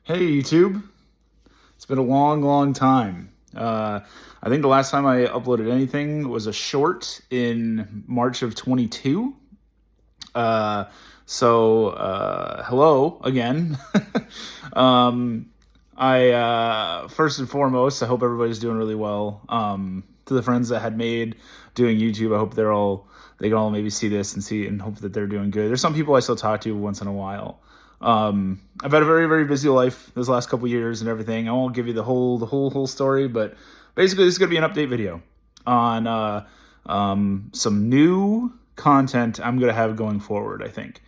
Hey YouTube, it's been a long, long time. I think the last time I uploaded anything was a short in March of 22. Uh, Hello again. um, First and foremost, I hope everybody's doing really well. To the friends that had made doing YouTube, I hope they can all maybe see this and see and hope that they're doing good. There's some people I still talk to once in a while. I've had a very, very busy life this last couple years and everything. I won't give you the whole story, but basically, this is gonna be an update video on some new content I'm gonna have going forward. I think,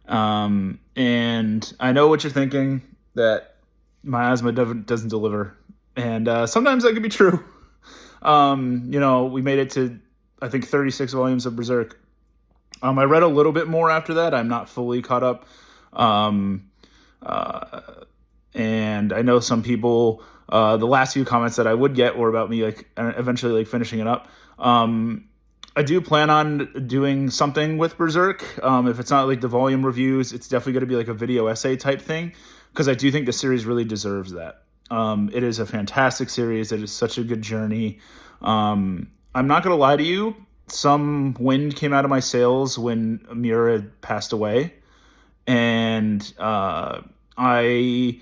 and I know what you're thinking, that miasma doesn't deliver, and sometimes that could be true. We made it to, I think, 36 volumes of Berserk. I read a little bit more after that. I'm not fully caught up. Um, uh, and I know some people. The last few comments that I would get were about me like eventually like finishing it up. I do plan on doing something with Berserk. If it's not like the volume reviews, it's definitely going to be like a video essay type thing, because I do think the series really deserves that. It is a fantastic series. It is such a good journey. I'm not going to lie to you. Some wind came out of my sails when Miura passed away, and I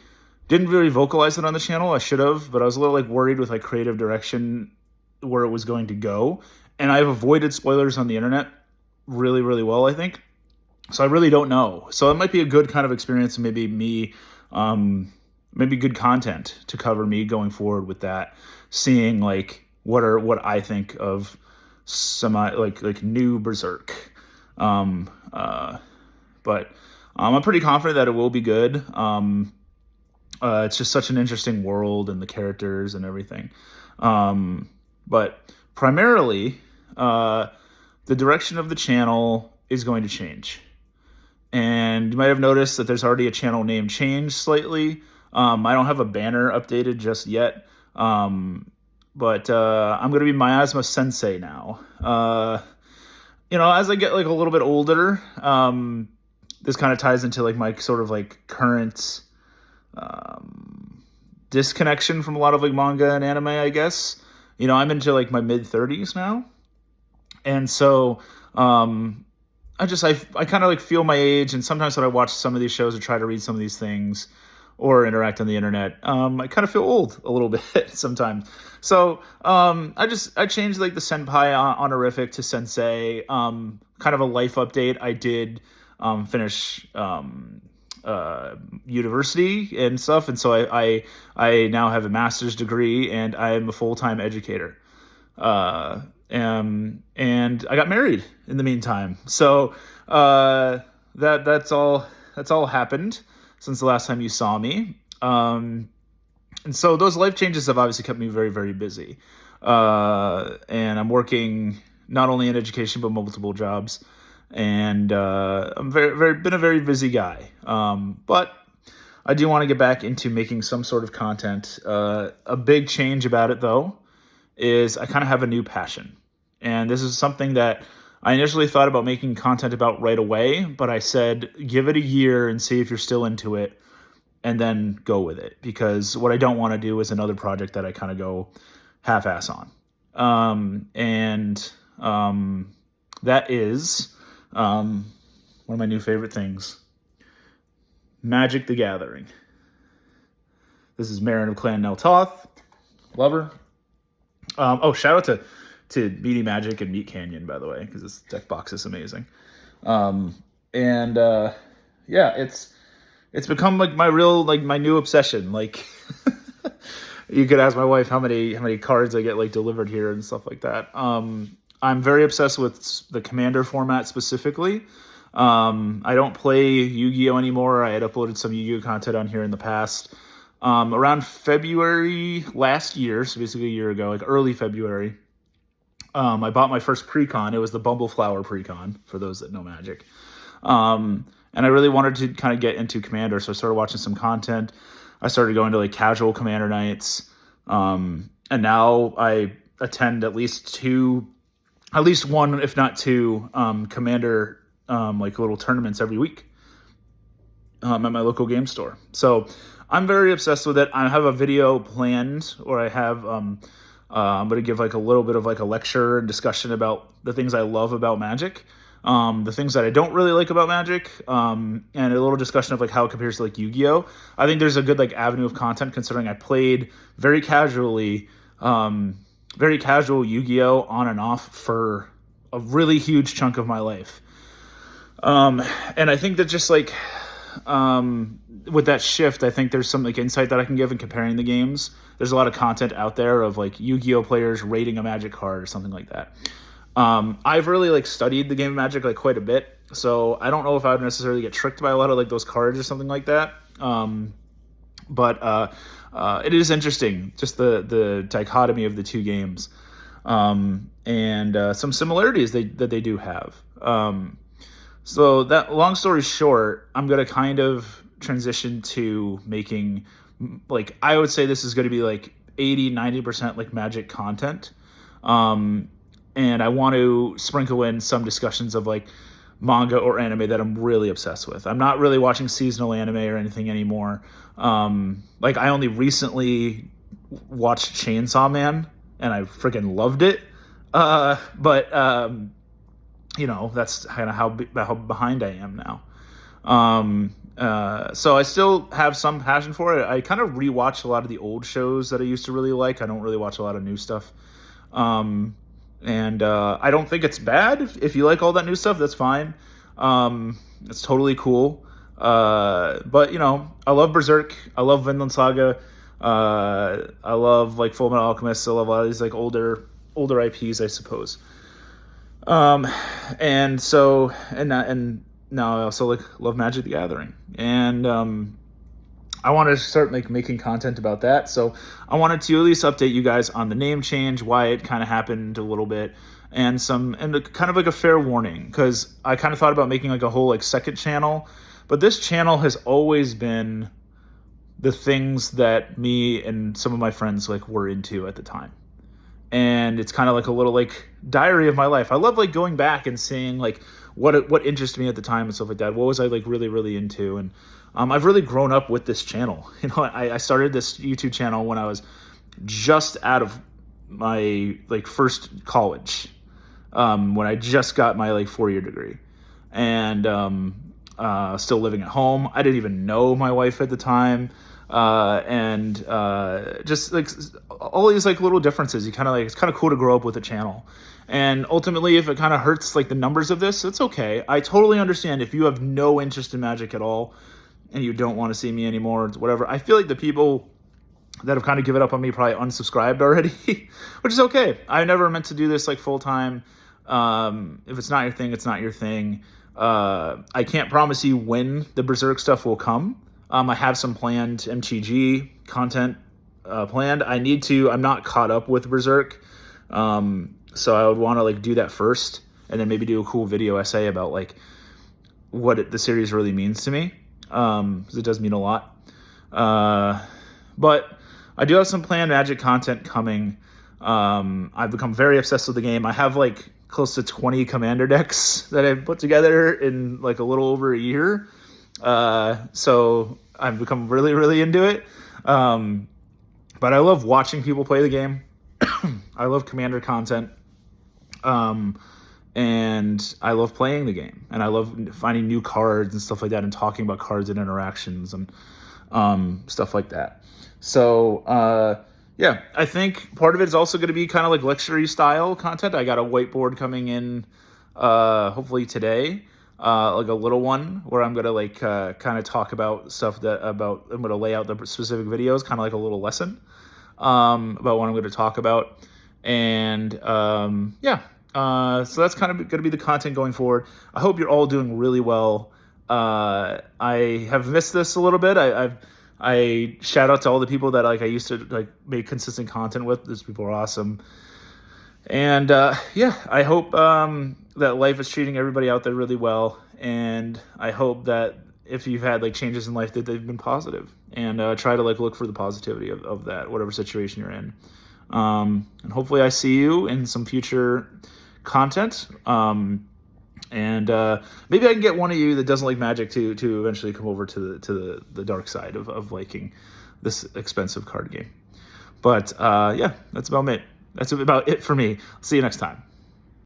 didn't really vocalize it on the channel. I should have, but I was a little like worried with like creative direction where it was going to go. And I've avoided spoilers on the internet really, really well, I think. So I really don't know. So it might be a good kind of experience, and maybe good content to cover me going forward with that, seeing like what I think of semi like new Berserk. Um, uh, but I'm pretty confident that it will be good. It's just such an interesting world and the characters and everything. But primarily, the direction of the channel is going to change. And you might have noticed that there's already a channel name change slightly. I don't have a banner updated just yet. But I'm going to be Miasma Sensei now. As I get like a little bit older, this kind of ties into like my sort of like current disconnection from a lot of like manga and anime, I guess. I'm into like my mid 30s now. And so I kind of like feel my age, and sometimes when I watch some of these shows or try to read some of these things or interact on the internet, I kind of feel old a little bit sometimes. So I changed like the senpai honorific to sensei. Kind of a life update. I did finish university and stuff, and so I now have a master's degree, and I am a full-time educator. And I got married in the meantime. So that's all happened since the last time you saw me. And so those life changes have obviously kept me very, very busy. And I'm working not only in education but multiple jobs. And I'm been a very busy guy. But I do want to get back into making some sort of content. A big change about it, though, is I kind of have a new passion. And this is something that I initially thought about making content about right away, but I said, give it a year and see if you're still into it, and then go with it. Because what I don't want to do is another project that I kind of go half-ass on. That is one of my new favorite things, Magic the Gathering. This is Marin of Clan Neltoth. Lover. Shout out to Meaty Magic and Meat Canyon, by the way, because this deck box is amazing. Yeah, it's become like my new obsession. Like, you could ask my wife how many cards I get like delivered here and stuff like that. I'm very obsessed with the Commander format specifically. I don't play Yu-Gi-Oh anymore. I had uploaded some Yu-Gi-Oh content on here in the past. Around February last year, so basically a year ago, like early February, I bought my first precon. It was the Bumbleflower precon, for those that know Magic. And I really wanted to kind of get into Commander, so I started watching some content. I started going to like casual Commander nights. And now I attend at least one, if not two, Commander like little tournaments every week at my local game store. So I'm very obsessed with it. I have a video planned, or I have I'm going to give like a little bit of like a lecture and discussion about the things I love about Magic, the things that I don't really like about Magic, and a little discussion of like how it compares to like Yu-Gi-Oh. I think there's a good like avenue of content considering I played very casually, very casual Yu-Gi-Oh on and off for a really huge chunk of my life. And I think that just like with that shift, I think there's some like insight that I can give in comparing the games. There's a lot of content out there of like Yu-Gi-Oh players rating a Magic card or something like that. I've really like studied the game of Magic like quite a bit, so I don't know if I would necessarily get tricked by a lot of like those cards or something like that. But it is interesting, just the dichotomy of the two games, and some similarities that they do have. So that long story short, I'm gonna kind of transition to making like I would say this is going to be like 80-90% like Magic content. And I want to sprinkle in some discussions of like manga or anime that I'm really obsessed with. I'm not really watching seasonal anime or anything anymore. Like I only recently watched Chainsaw Man and I freaking loved it. But you know, that's kind of how behind I am now. So I still have some passion for it. I kind of rewatch a lot of the old shows that I used to really like. I don't really watch a lot of new stuff. And I don't think it's bad. If you like all that new stuff, that's fine. It's totally cool. But you know, I love Berserk. I love Vinland Saga. I love like Full Metal Alchemist. I love a lot of these like older IPs, I suppose. And so and now I also like love Magic the Gathering, and I want to start making content about that. So I wanted to at least update you guys on the name change, why it kind of happened a little bit, and kind of like a fair warning, because I kind of thought about making like a whole like second channel, but this channel has always been the things that me and some of my friends like were into at the time. And it's kind of like a little like diary of my life. I love like going back and seeing like what interested me at the time and stuff like that. What was I like really into? And I've really grown up with this channel. You know, I started this YouTube channel when I was just out of my like first college, when I just got my like 4-year degree, and still living at home. I didn't even know my wife at the time. And just like all these like little differences, you kind of like, it's kind of cool to grow up with a channel. And ultimately, if it kind of hurts like the numbers of this, it's okay. I totally understand if you have no interest in Magic at all and you don't want to see me anymore, whatever. I feel like the people that have kind of given up on me probably unsubscribed already, which is okay. I never meant to do this like full time. If it's not your thing, it's not your thing. I can't promise you when the Berserk stuff will come. I have some planned MTG content planned. I'm not caught up with Berserk. So I would want to like do that first and then maybe do a cool video essay about like what the series really means to me. Because it does mean a lot. But I do have some planned Magic content coming. I've become very obsessed with the game. I have like close to 20 commander decks that I've put together in like a little over a year. So I've become really into it. But I love watching people play the game. I love commander content. And I love playing the game, and I love finding new cards and stuff like that, and talking about cards and interactions and stuff like that. So yeah, I think part of it is also going to be kind of like lecture style content. I got a whiteboard coming in hopefully today, like a little one where I'm gonna like kind of talk about stuff I'm gonna lay out the specific videos, kind of like a little lesson about what I'm going to talk about. And yeah, so that's kind of going to be the content going forward. I hope you're all doing really well. I have missed this a little bit. I shout out to all the people that like I used to like make consistent content with. These people are awesome. And yeah, I hope that life is treating everybody out there really well. And I hope that if you've had like changes in life, that they've been positive, and try to like look for the positivity of that, whatever situation you're in. And hopefully I see you in some future content. And maybe I can get one of you that doesn't like Magic to eventually come over to the dark side of liking this expensive card game. But yeah, that's about it. That's about it for me. See you next time.